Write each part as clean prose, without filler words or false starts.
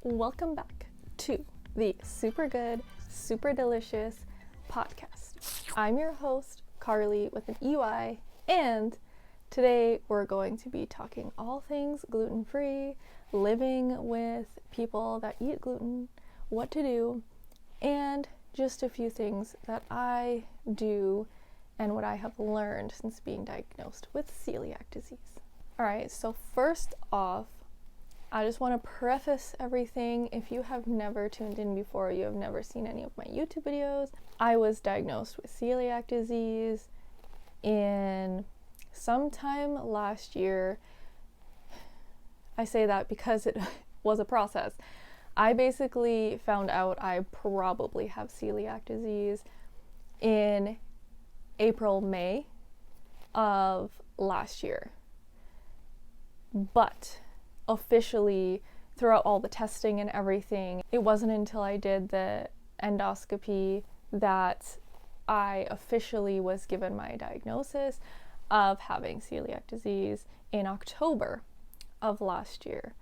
Welcome back to the Super Good, Super Delicious podcast. I'm your host, Carly, with an EY, and today we're going to be talking all things gluten-free, living with people that eat gluten, what to do, and just a few things that I do and what I have learned since being diagnosed with celiac disease. Alright, so first off, I just want to preface everything. If you have never tuned in before, you have never seen any of my YouTube videos, I was diagnosed with celiac disease in sometime last year. I say that because it was a process. I basically found out I probably have celiac disease in April, May of last year. But officially, throughout all the testing and everything, it wasn't until I did the endoscopy that I officially was given my diagnosis of having celiac disease in October of last year,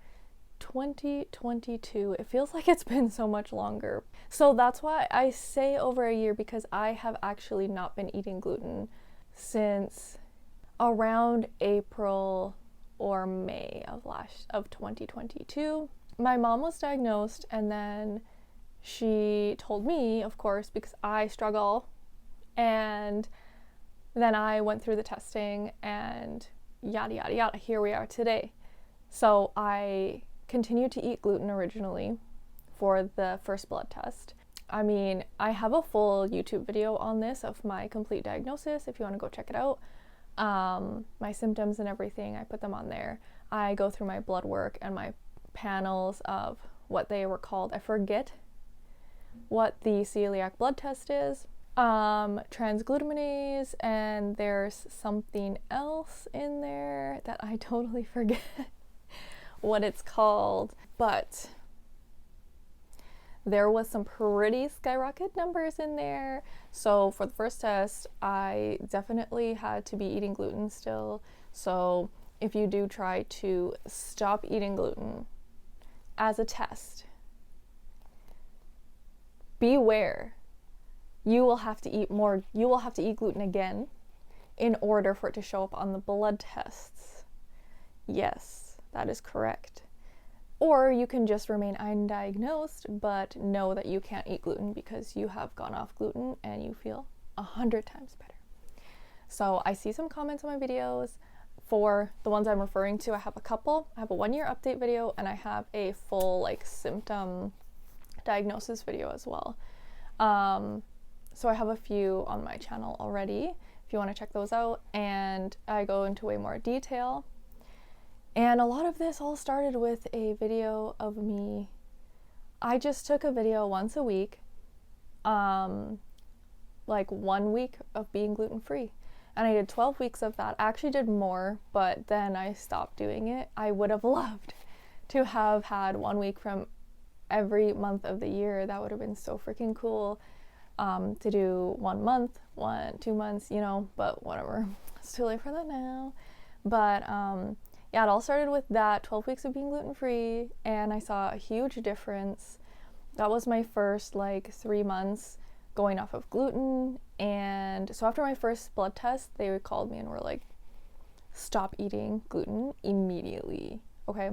2022. It feels like it's been so much longer. So that's why I say over a year, because I have actually not been eating gluten since around April or May of 2022. My mom was diagnosed, and then she told me, of course, because I struggle, and then I went through the testing and yada yada yada. Here we are today. So I continued to eat gluten originally for the first blood test. I mean, I have a full YouTube video on this of my complete diagnosis if you want to go check it out. My symptoms and everything, I put them on there. I go through my blood work and my panels of what they were called. I forget what the celiac blood test is. Transglutaminase, and there's something else in there that I totally forget what it's called. But there was some pretty skyrocket numbers in there. So for the first test, I definitely had to be eating gluten still. So if you do try to stop eating gluten as a test, beware. You will have to eat more. You will have to eat gluten again in order for it to show up on the blood tests. Yes, that is correct. Or you can just remain undiagnosed, but know that you can't eat gluten because you have gone off gluten and you feel 100 times better. So I see some comments on my videos. For the ones I'm referring to, I have a couple. I have a 1-year update video, and I have a full symptom diagnosis video as well. So I have a few on my channel already if you want to check those out, and I go into way more detail. And a lot of this all started with a video of me. I just took a video once a week, 1 week of being gluten-free. And I did 12 weeks of that. I actually did more, but then I stopped doing it. I would have loved to have had 1 week from every month of the year. That would have been so freaking cool, to do 1 month, 2 months, but whatever. It's too late for that now. But, yeah, it all started with that 12 weeks of being gluten-free, and I saw a huge difference. That was my first 3 months going off of gluten. And so after my first blood test, they called me and were like, stop eating gluten immediately. Okay.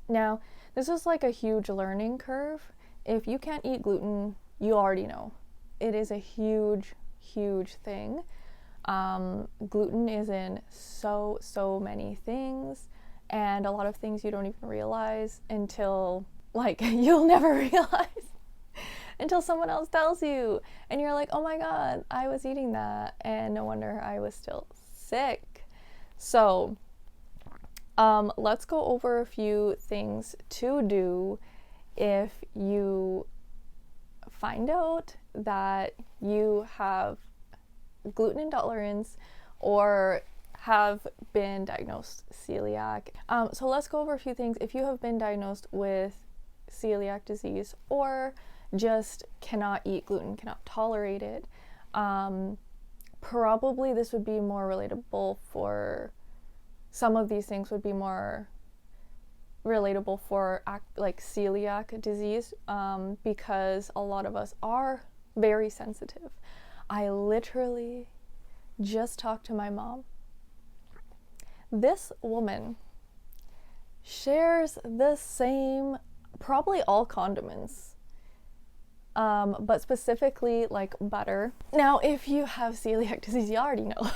Now, this is a huge learning curve. If you can't eat gluten, you already know. It is a huge, huge thing. Gluten is in so many things, and a lot of things you don't even realize until you'll never realize until someone else tells you, and you're like, oh my god, I was eating that, and no wonder I was still sick. So let's go over a few things to do if you find out that you have gluten intolerance or have been diagnosed celiac. So let's go over a few things. If you have been diagnosed with celiac disease or just cannot eat gluten, cannot tolerate it, probably this would be more relatable for some of these things would be more relatable for like celiac disease, because a lot of us are very sensitive. I literally just talked to my mom. This woman shares the same, probably all condiments, but specifically like butter. Now, if you have celiac disease, you already know.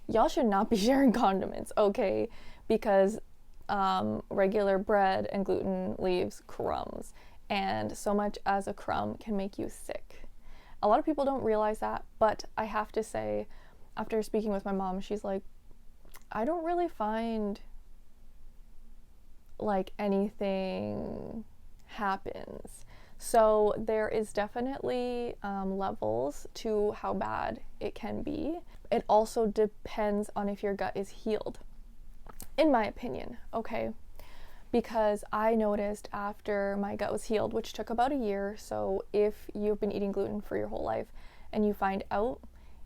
Y'all should not be sharing condiments, okay? Because regular bread and gluten leaves crumbs, and so much as a crumb can make you sick. A lot of people don't realize that, but I have to say, after speaking with my mom, she's like, I don't really find like anything happens. So there is definitely levels to how bad it can be. It also depends on if your gut is healed, in my opinion, okay? Because I noticed after my gut was healed, which took about a year, so if you've been eating gluten for your whole life and you find out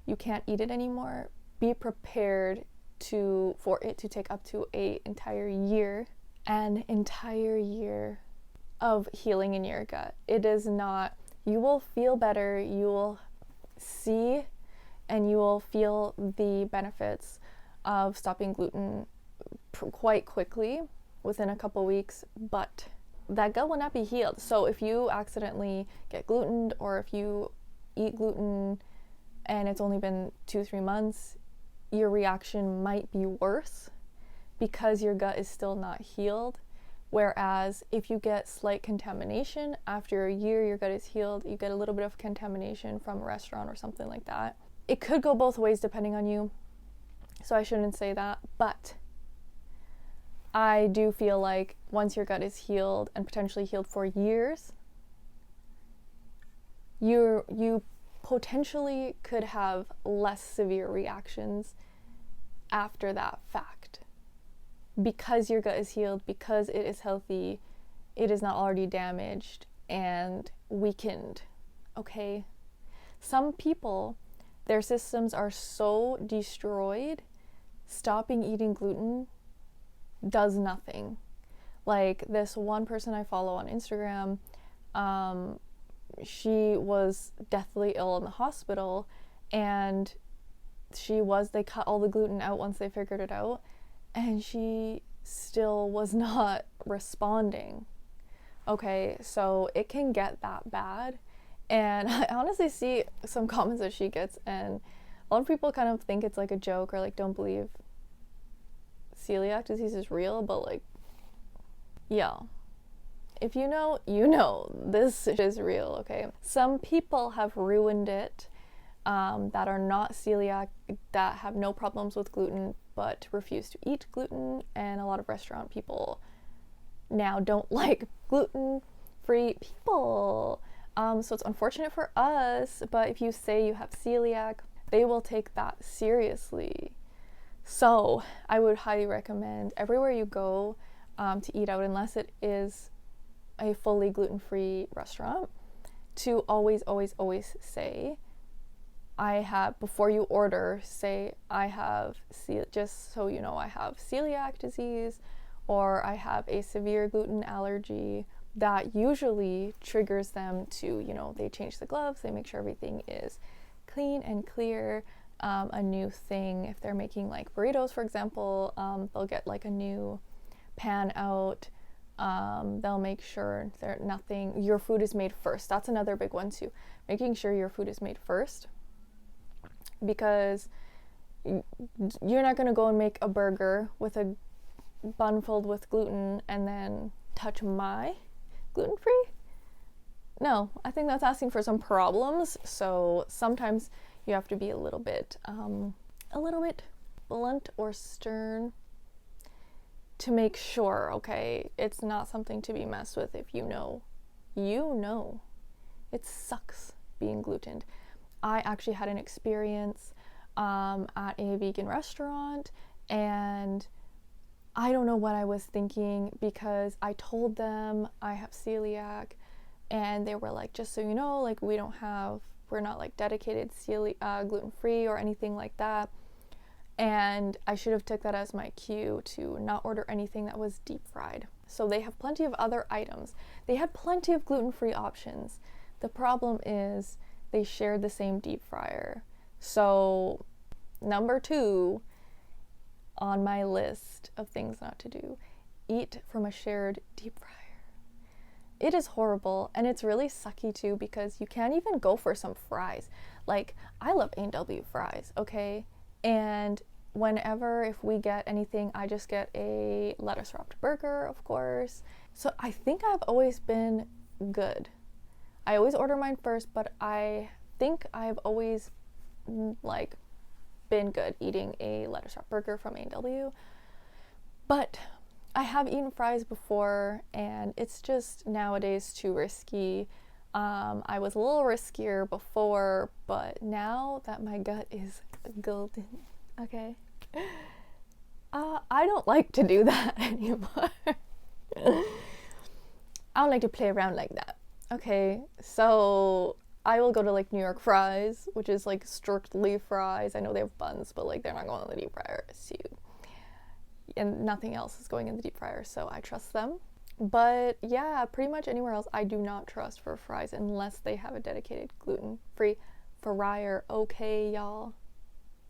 you can't eat it anymore, be prepared for it to take up to an entire year of healing in your gut. It is not, you will feel better, you will see and you will feel the benefits of stopping gluten quite quickly within a couple weeks, but that gut will not be healed. So if you accidentally get glutened, or if you eat gluten and it's only been 2-3 months, your reaction might be worse because your gut is still not healed. Whereas if you get slight contamination, after a year your gut is healed, you get a little bit of contamination from a restaurant or something like that. It could go both ways depending on you, so I shouldn't say that, but I do feel like once your gut is healed and potentially healed for years, you potentially could have less severe reactions after that fact. Because your gut is healed, because it is healthy, it is not already damaged and weakened, okay? Some people, their systems are so destroyed, stopping eating gluten does nothing. Like this one person I follow on Instagram, she was deathly ill in the hospital, and they cut all the gluten out once they figured it out, and she still was not responding. Okay, so it can get that bad. And I honestly see some comments that she gets, and a lot of people kind of think it's like a joke, or like don't believe celiac disease is real, but like, yeah, if you know, you know, this is real, okay? Some people have ruined it, that are not celiac, that have no problems with gluten, but refuse to eat gluten, and a lot of restaurant people now don't like gluten-free people. So it's unfortunate for us, but if you say you have celiac, they will take that seriously. So I would highly recommend everywhere you go to eat out, unless it is a fully gluten-free restaurant, to always say, before you order, say, just so you know, I have celiac disease, or I have a severe gluten allergy. That usually triggers them to, they change the gloves, they make sure everything is clean and clear. A new thing, if they're making like burritos, for example, they'll get like a new pan out. They'll make sure your food is made first. That's another big one too, making sure your food is made first, because you're not going to go and make a burger with a bun filled with gluten and then touch my gluten-free. No, I think that's asking for some problems. So sometimes you have to be a little bit blunt or stern to make sure, okay, it's not something to be messed with. If you know, it sucks being glutened. I actually had an experience at a vegan restaurant, and I don't know what I was thinking, because I told them I have celiac, and they were like, just so you know, like we're not like dedicated gluten-free or anything like that. And I should have took that as my cue to not order anything that was deep fried. So they have plenty of other items. They had plenty of gluten-free options. The problem is they shared the same deep fryer. So number 2 on my list of things not to do, eat from a shared deep fryer. It is horrible, and it's really sucky too because you can't even go for some fries. Like, I love A&W fries, okay? And whenever, if we get anything, I just get a lettuce wrapped burger, of course. So I think I've always been good. I always order mine first, but I think I've always like been good eating a lettuce wrapped burger from A&W. But I have eaten fries before, and it's just nowadays too risky. I was a little riskier before, but now that my gut is golden, okay, I don't like to do that anymore. I don't like to play around like that. Okay, so I will go to like New York Fries, which is like strictly fries. I know they have buns, but like they're not going in the deep fryer, so and nothing else is going in the deep fryer, so I trust them. But yeah, pretty much anywhere else I do not trust for fries unless they have a dedicated gluten-free fryer. Okay, y'all.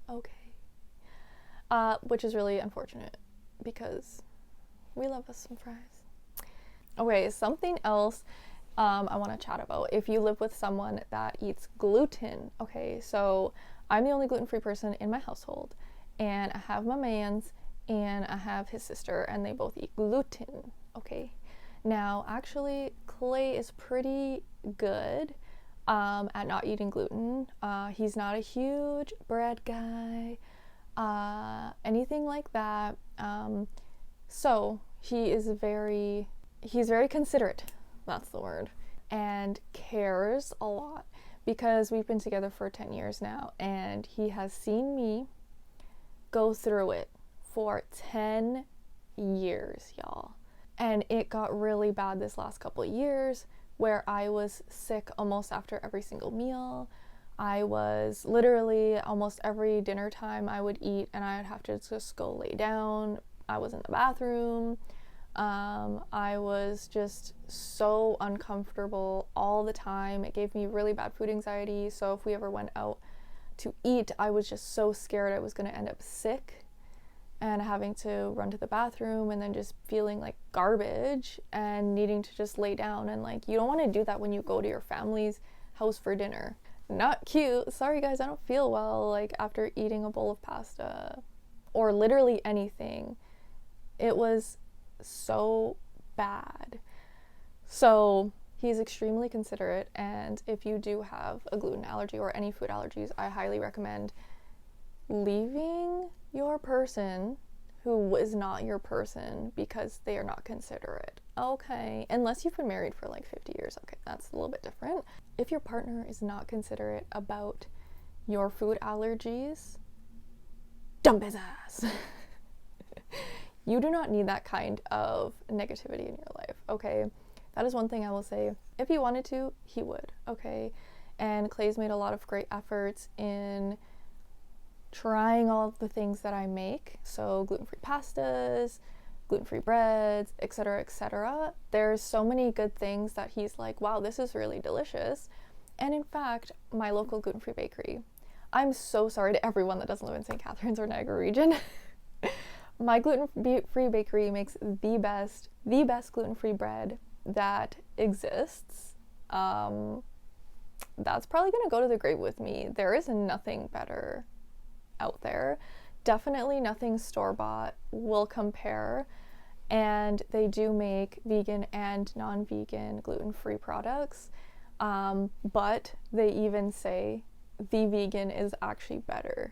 Okay. Which is really unfortunate because we love us some fries. Okay, something else I want to chat about. If you live with someone that eats gluten, okay, so I'm the only gluten-free person in my household, and I have my man's, and I have his sister, and they both eat gluten, okay? Now, actually, Clay is pretty good at not eating gluten. He's not a huge bread guy, anything like that. So he's very considerate, that's the word, and cares a lot because we've been together for 10 years now, and he has seen me go through it for 10 years, y'all. And it got really bad this last couple of years where I was sick almost after every single meal. I was literally almost every dinner time I would eat and I'd have to just go lay down. I was in the bathroom. I was just so uncomfortable all the time. It gave me really bad food anxiety. So if we ever went out to eat, I was just so scared I was going to end up sick and having to run to the bathroom and then just feeling like garbage and needing to just lay down. And like, you don't want to do that when you go to your family's house for dinner. Not cute. Sorry guys, I don't feel well like after eating a bowl of pasta or literally anything. It was so bad. So he's extremely considerate, and if you do have a gluten allergy or any food allergies, I highly recommend leaving your person who is not your person because they are not considerate. Okay, unless you've been married for like 50 years, okay, that's a little bit different. If your partner is not considerate about your food allergies, dump his ass. You do not need that kind of negativity in your life, okay? That is one thing I will say. If he wanted to, he would, okay? And Clay's made a lot of great efforts in trying all of the things that I make. So gluten-free pastas, gluten-free breads, etc., etc. There's so many good things that he's like, wow, this is really delicious. And in fact, my local gluten-free bakery, I'm so sorry to everyone that doesn't live in St. Catharines or Niagara region. My gluten-free bakery makes the best gluten-free bread that exists. That's probably gonna go to the grave with me. There is nothing better out there. Definitely nothing store-bought will compare. And they do make vegan and non-vegan gluten-free products. But they even say the vegan is actually better.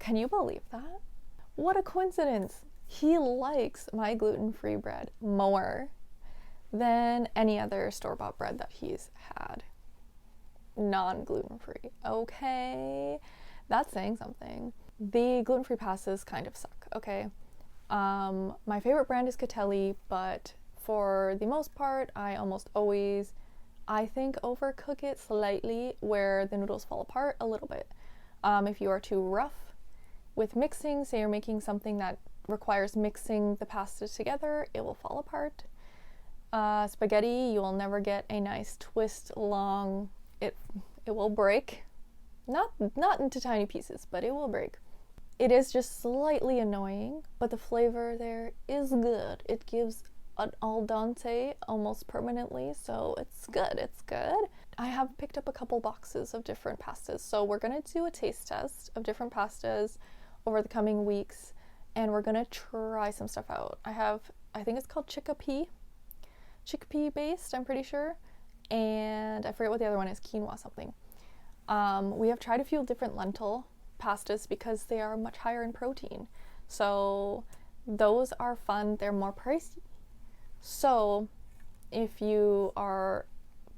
Can you believe that? What a coincidence. He likes my gluten-free bread more than any other store-bought bread that he's had. Non-gluten-free. Okay, that's saying something. The gluten-free pastas kind of suck, okay? My favorite brand is Catelli, but for the most part, I almost always, I think, overcook it slightly where the noodles fall apart a little bit. If you are too rough with mixing, say you're making something that requires mixing the pasta together, it will fall apart. Spaghetti, you will never get a nice twist long. It will break. Not into tiny pieces, but it will break. It is just slightly annoying, but the flavor there is good. It gives an al dente almost permanently, so it's good. It's good. I have picked up a couple boxes of different pastas, so we're gonna do a taste test of different pastas over the coming weeks, and we're gonna try some stuff out. I think it's called chickpea based, I'm pretty sure, and I forget what the other one is, quinoa something. We have tried a few different lentil pastas because they are much higher in protein, so those are fun. They're more pricey, so if you are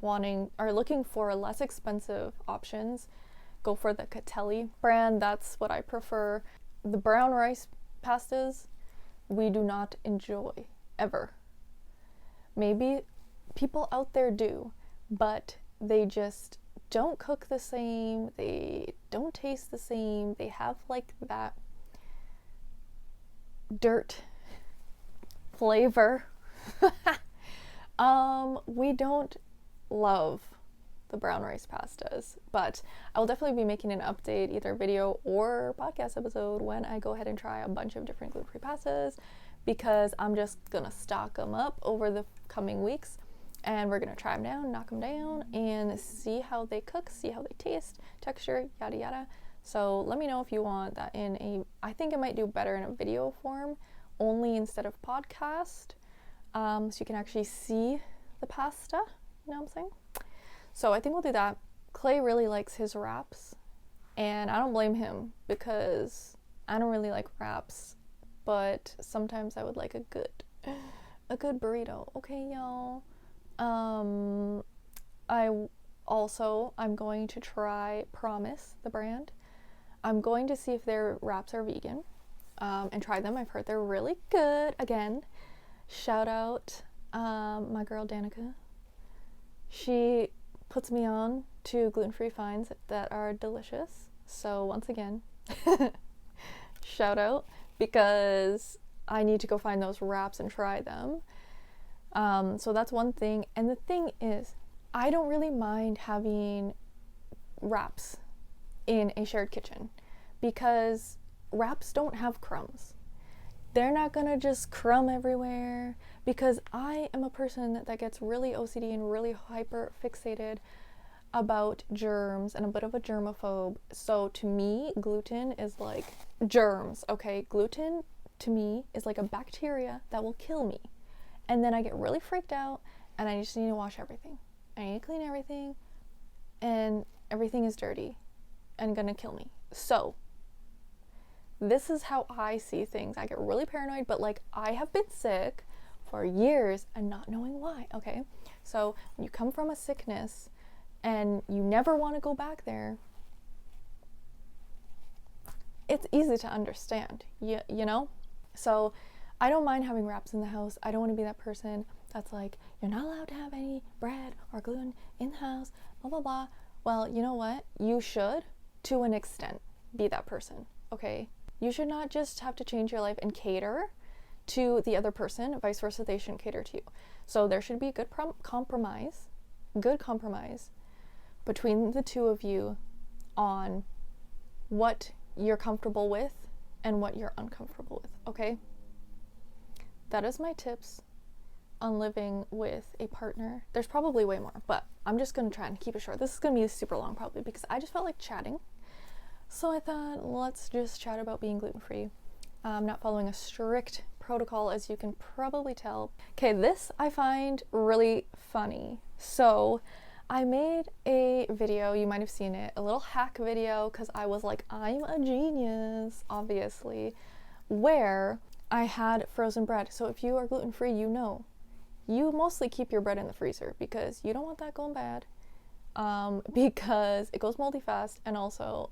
looking for less expensive options, go for the Celiac brand. That's what I prefer. The brown rice pastas we do not enjoy ever. Maybe people out there do, but they just don't cook the same, they don't taste the same, they have like that dirt flavor. We don't love the brown rice pastas, but I will definitely be making an update, either video or podcast episode, when I go ahead and try a bunch of different gluten-free pastas, because I'm just gonna stock them up over the coming weeks, and we're gonna try them down, knock them down, and see how they cook, see how they taste, texture, yada yada. So let me know if you want that I think it might do better in a video form only instead of podcast, so you can actually see the pasta, you know what I'm saying? So I think we'll do that. Clay really likes his wraps, and I don't blame him because I don't really like wraps, but sometimes I would like a good burrito. Okay, y'all. I'm going to try Promise, the brand. I'm going to see if their wraps are vegan, and try them. I've heard they're really good. Again, shout out my girl Danica. She puts me on to gluten-free finds that are delicious. So once again, shout out, because I need to go find those wraps and try them. So that's one thing. And the thing is, I don't really mind having wraps in a shared kitchen because wraps don't have crumbs. They're not gonna just crumb everywhere, because I am a person that gets really OCD and really hyper fixated about germs and a bit of a germaphobe. So to me, gluten is like germs, okay? Gluten to me is like a bacteria that will kill me. And then I get really freaked out and I just need to wash everything. I need to clean everything, and everything is dirty and gonna kill me. So this is how I see things. I get really paranoid, but like I have been sick for years and not knowing why, okay? So when you come from a sickness and you never want to go back there, it's easy to understand, you know? So I don't mind having wraps in the house. I don't want to be that person that's like, you're not allowed to have any bread or gluten in the house, blah, blah, blah. Well, you know what? You should, to an extent, be that person, okay? You should not just have to change your life and cater to the other person, vice versa, they shouldn't cater to you. So there should be a good compromise between the two of you on what you're comfortable with and what you're uncomfortable with, okay? That is my tips on living with a partner. There's probably way more, but I'm just gonna try and keep it short. This is gonna be super long probably because I just felt like chatting. So I thought, let's just chat about being gluten-free. I'm not following a strict protocol, as you can probably tell. Okay, this I find really funny. So I made a video, you might have seen it, a little hack video, because I was like, I'm a genius, obviously, where I had frozen bread. So if you are gluten-free, you know, you mostly keep your bread in the freezer because you don't want that going bad, because it goes moldy fast, and also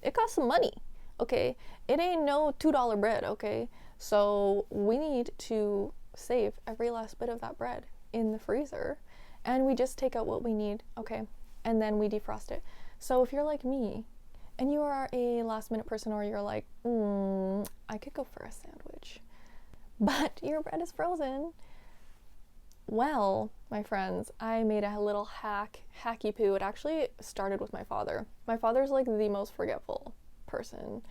it costs some money, okay? It ain't no $2 bread, okay? So we need to save every last bit of that bread in the freezer, and we just take out what we need, okay? And then we defrost it. So if you're like me and you are a last minute person, or you're like, I could go for a sandwich, but your bread is frozen. Well, my friends, I made a little hacky poo. It actually started with my father. My father's like the most forgetful person.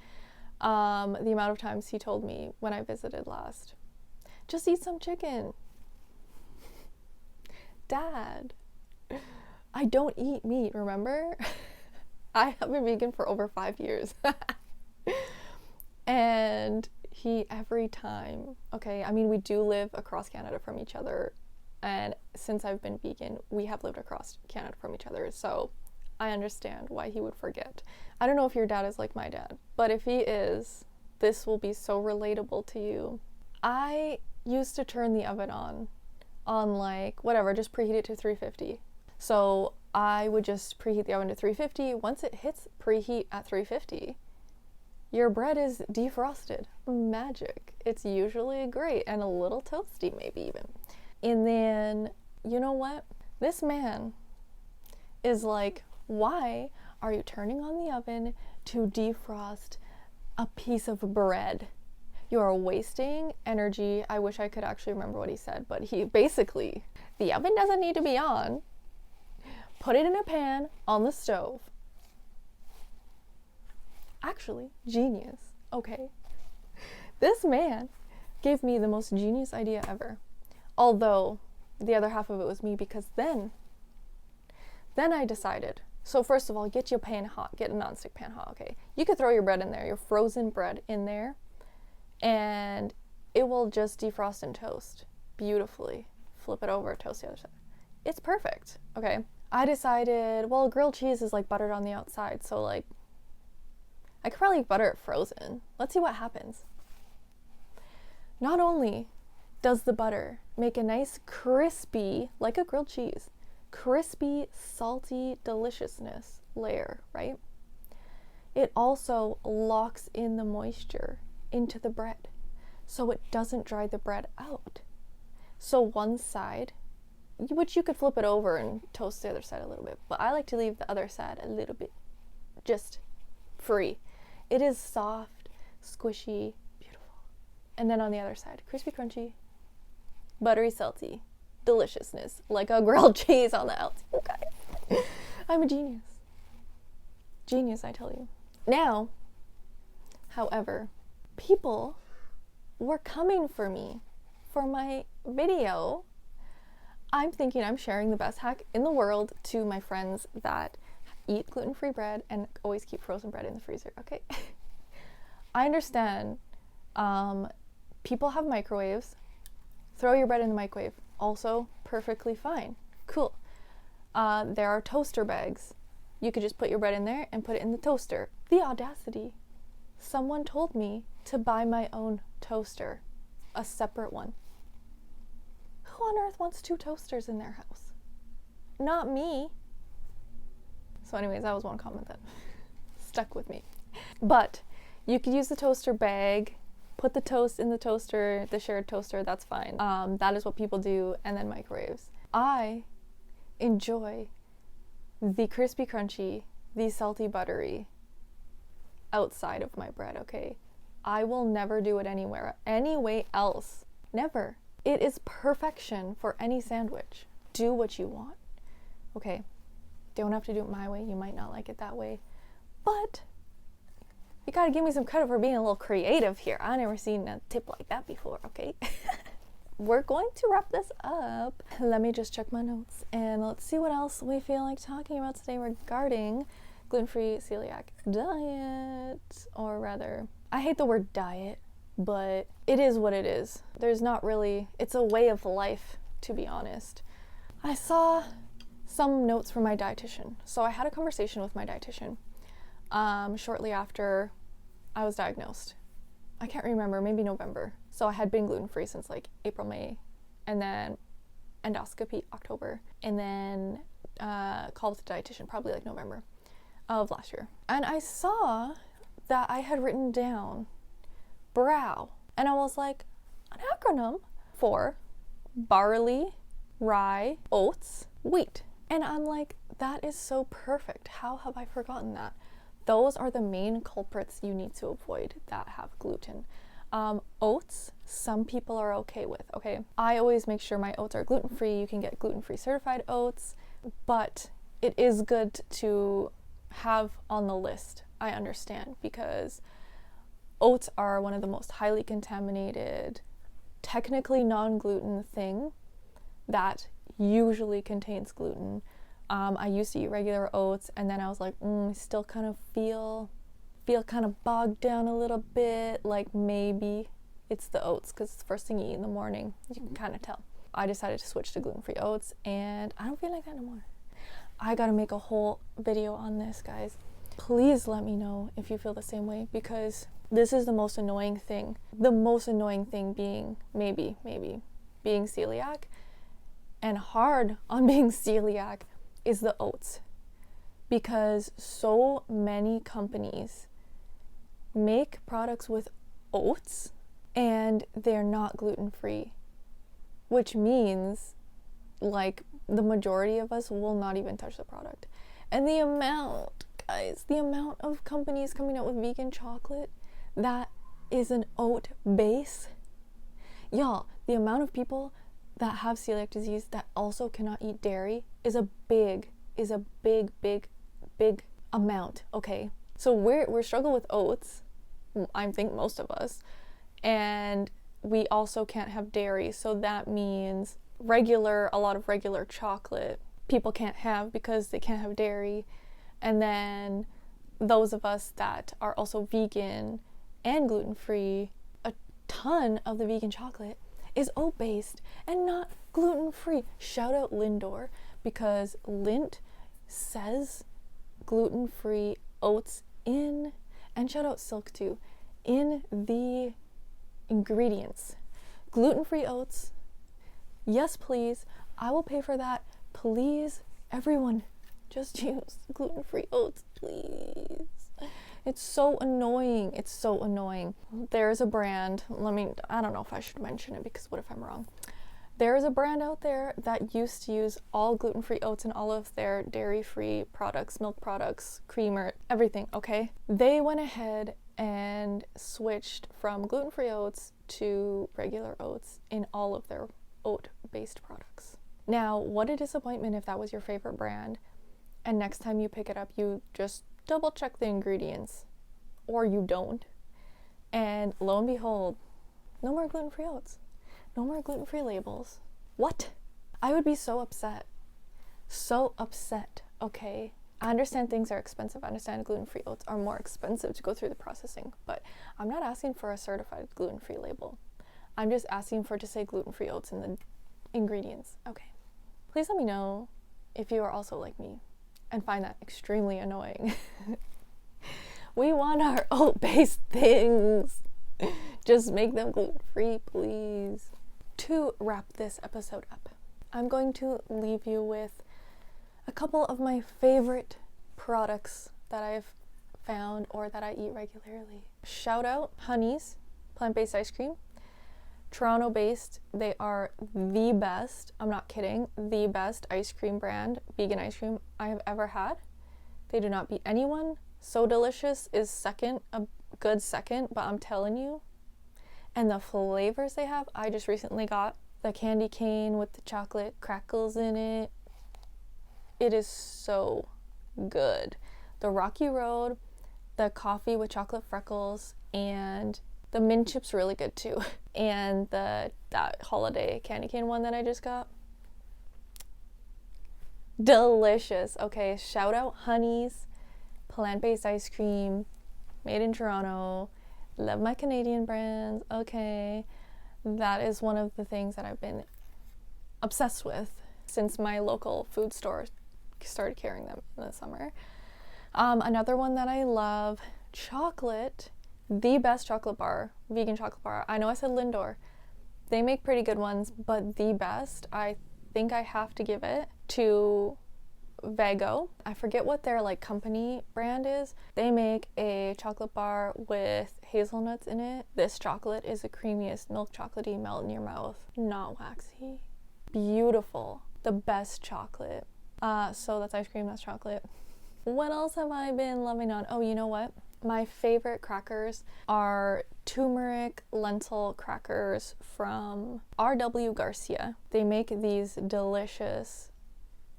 The amount of times he told me when I visited last, just eat some chicken. Dad, I don't eat meat, remember? I have been vegan for over 5 years. And he, every time, okay, I mean, we do live across Canada from each other. And since I've been vegan, we have lived across Canada from each other. So I understand why he would forget. I don't know if your dad is like my dad, but if he is, this will be so relatable to you. I used to turn the oven on like, whatever, just preheat it to 350. So I would just preheat the oven to 350. Once it hits preheat at 350, your bread is defrosted. Magic. It's usually great and a little toasty, maybe even. And then, you know what? This man is like, why are you turning on the oven to defrost a piece of bread? You are wasting energy. I wish I could actually remember what he said, but he basically, the oven doesn't need to be on. Put it in a pan on the stove. Actually, genius. Okay. This man gave me the most genius idea ever. Although the other half of it was me, because then I decided, so first of all, get your pan hot, get a nonstick pan hot, okay? You could throw your bread in there, your frozen bread in there, and it will just defrost and toast beautifully. Flip it over, toast the other side. It's perfect, okay? I decided, well, grilled cheese is like buttered on the outside, so like, I could probably butter it frozen. Let's see what happens. Not only does the butter make a nice crispy, like a grilled cheese, crispy, salty deliciousness layer, right? It also locks in the moisture into the bread, so it doesn't dry the bread out. So one side, which you could flip it over and toast the other side a little bit, but I like to leave the other side a little bit just free. It is soft, squishy, beautiful. And then on the other side, crispy, crunchy, buttery, salty deliciousness, like a grilled cheese on the outside. Okay. I'm a genius. Genius, I tell you. Now, however, people were coming for me for my video. I'm thinking I'm sharing the best hack in the world to my friends that eat gluten-free bread and always keep frozen bread in the freezer, okay? I understand people have microwaves. Throw your bread in the microwave. Also perfectly fine. Cool. There are toaster bags. You could just put your bread in there and put it in the toaster. The audacity. Someone told me to buy my own toaster, a separate one. Who on earth wants 2 toasters in their house? Not me. So anyways, that was one comment that stuck with me. But you could use the toaster bag, put the toast in the toaster, the shared toaster, that's fine. That is what people do, and then microwaves. I enjoy the crispy crunchy, the salty buttery outside of my bread, okay? I will never do it any way else. Never. It is perfection for any sandwich. Do what you want, okay? Don't have to do it my way. You might not like it that way. But you gotta give me some credit for being a little creative here. I've never seen a tip like that before, okay? We're going to wrap this up. Let me just check my notes and let's see what else we feel like talking about today regarding gluten-free celiac diet. Or rather, I hate the word diet, but it is what it is. There's not really, it's a way of life, to be honest. I saw some notes from my dietitian. So I had a conversation with my dietitian shortly after I was diagnosed. I can't remember, maybe November. So I had been gluten-free since like April, May, and then endoscopy October, and then called the dietitian probably like November of last year. And I saw that I had written down BROW, and I was like, an acronym for barley, rye, oats, wheat. And I'm like, that is so perfect. How have I forgotten that? Those are the main culprits you need to avoid that have gluten. Oats, some people are okay with, okay? I always make sure my oats are gluten-free. You can get gluten-free certified oats, but it is good to have on the list. I understand, because oats are one of the most highly contaminated, technically non-gluten thing that usually contains gluten. I used to eat regular oats, and then I was like, I still kind of feel kind of bogged down a little bit, like maybe it's the oats because it's the first thing you eat in the morning. You can kind of tell. I decided to switch to gluten-free oats, and I don't feel like that no more. I gotta make a whole video on this, guys. Please let me know if you feel the same way, because this is the most annoying thing. The most annoying thing being maybe being celiac, and hard on being celiac is the oats, because so many companies make products with oats and they're not gluten-free, which means like the majority of us will not even touch the product. And the amount, guys, the amount of companies coming out with vegan chocolate that is an oat base, y'all, the amount of people that have celiac disease that also cannot eat dairy is a big amount, okay? So we're struggling with oats, I think most of us, and we also can't have dairy, so that means a lot of regular chocolate people can't have because they can't have dairy. And then those of us that are also vegan and gluten-free, a ton of the vegan chocolate is oat-based and not gluten-free. Shout out Lindor, because Lindt says gluten-free oats in, and shout out Silk too, in the ingredients. Gluten-free oats, yes please, I will pay for that. Please, everyone, just use gluten-free oats, please. It's so annoying. It's so annoying. There's a brand, I don't know if I should mention it, because what if I'm wrong? There's a brand out there that used to use all gluten-free oats in all of their dairy-free products, milk products, creamer, everything, okay? They went ahead and switched from gluten-free oats to regular oats in all of their oat-based products. Now, what a disappointment if that was your favorite brand, and next time you pick it up, you just double check the ingredients, or you don't, and lo and behold, no more gluten-free oats, no more gluten-free labels. What? I would be so upset, okay? I understand things are expensive. I understand gluten-free oats are more expensive to go through the processing, but I'm not asking for a certified gluten-free label. I'm just asking for it to say gluten-free oats in the ingredients. Okay. Please let me know if you are also like me and find that extremely annoying. We want our oat-based things. Just make them gluten-free, please. To wrap this episode up, I'm going to leave you with a couple of my favorite products that I've found or that I eat regularly. Shout out Honey's plant-based ice cream. Toronto-based, they are the best, I'm not kidding, the best ice cream brand, vegan ice cream I have ever had. They do not beat anyone. So Delicious is a good second, but I'm telling you. And the flavors they have, I just recently got the candy cane with the chocolate crackles in it. It is so good. The Rocky Road, the coffee with chocolate freckles, and the mint chip's really good too. And that holiday candy cane one that I just got, delicious. Okay, shout out Honey's plant-based ice cream, made in Toronto. Love my Canadian brands. Okay, that is one of the things that I've been obsessed with since my local food store started carrying them in the summer. Another one that I love, chocolate, the best chocolate bar, vegan chocolate bar. I know I said Lindor. They make pretty good ones, but the best, I think I have to give it to Vago. I forget what their company brand is. They make a chocolate bar with hazelnuts in it. This chocolate is the creamiest milk chocolatey melt in your mouth, not waxy. Beautiful. The best chocolate. So that's ice cream, that's chocolate. What else have I been loving on? Oh, you know what? My favorite crackers are turmeric lentil crackers from R.W. Garcia. They make these delicious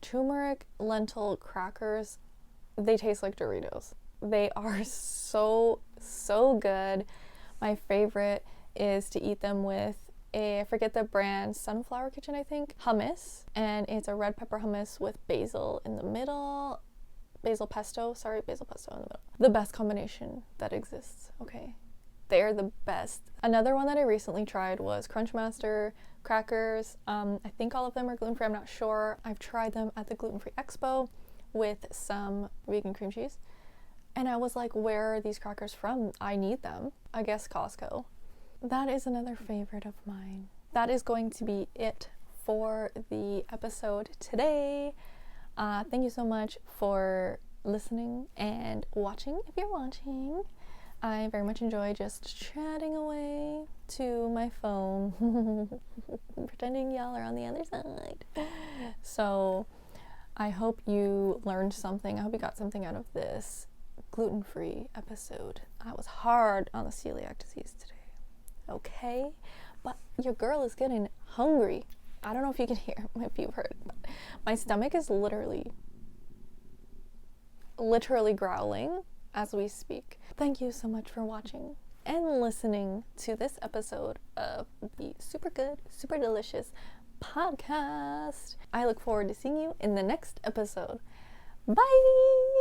turmeric lentil crackers. They taste like Doritos. They are so good. My favorite is to eat them with I forget the brand, Sunflower Kitchen, I think, hummus. And it's a red pepper hummus with basil in the middle. Basil pesto in the middle. The best combination that exists, okay? They're the best. Another one that I recently tried was Crunchmaster crackers. I think all of them are gluten-free, I'm not sure. I've tried them at the Gluten-Free Expo with some vegan cream cheese. And I was like, where are these crackers from? I need them. I guess Costco. That is another favorite of mine. That is going to be it for the episode today. Thank you so much for listening and watching if you're watching. I very much enjoy just chatting away to my phone, pretending y'all are on the other side. So I hope you learned something. I hope you got something out of this gluten-free episode. I was hard on the celiac disease today. Okay? But your girl is getting hungry. I don't know if you can hear, if you've heard, but my stomach is literally growling as we speak. Thank you so much for watching and listening to this episode of the Super Good, Super Delicious podcast. I look forward to seeing you in the next episode. Bye!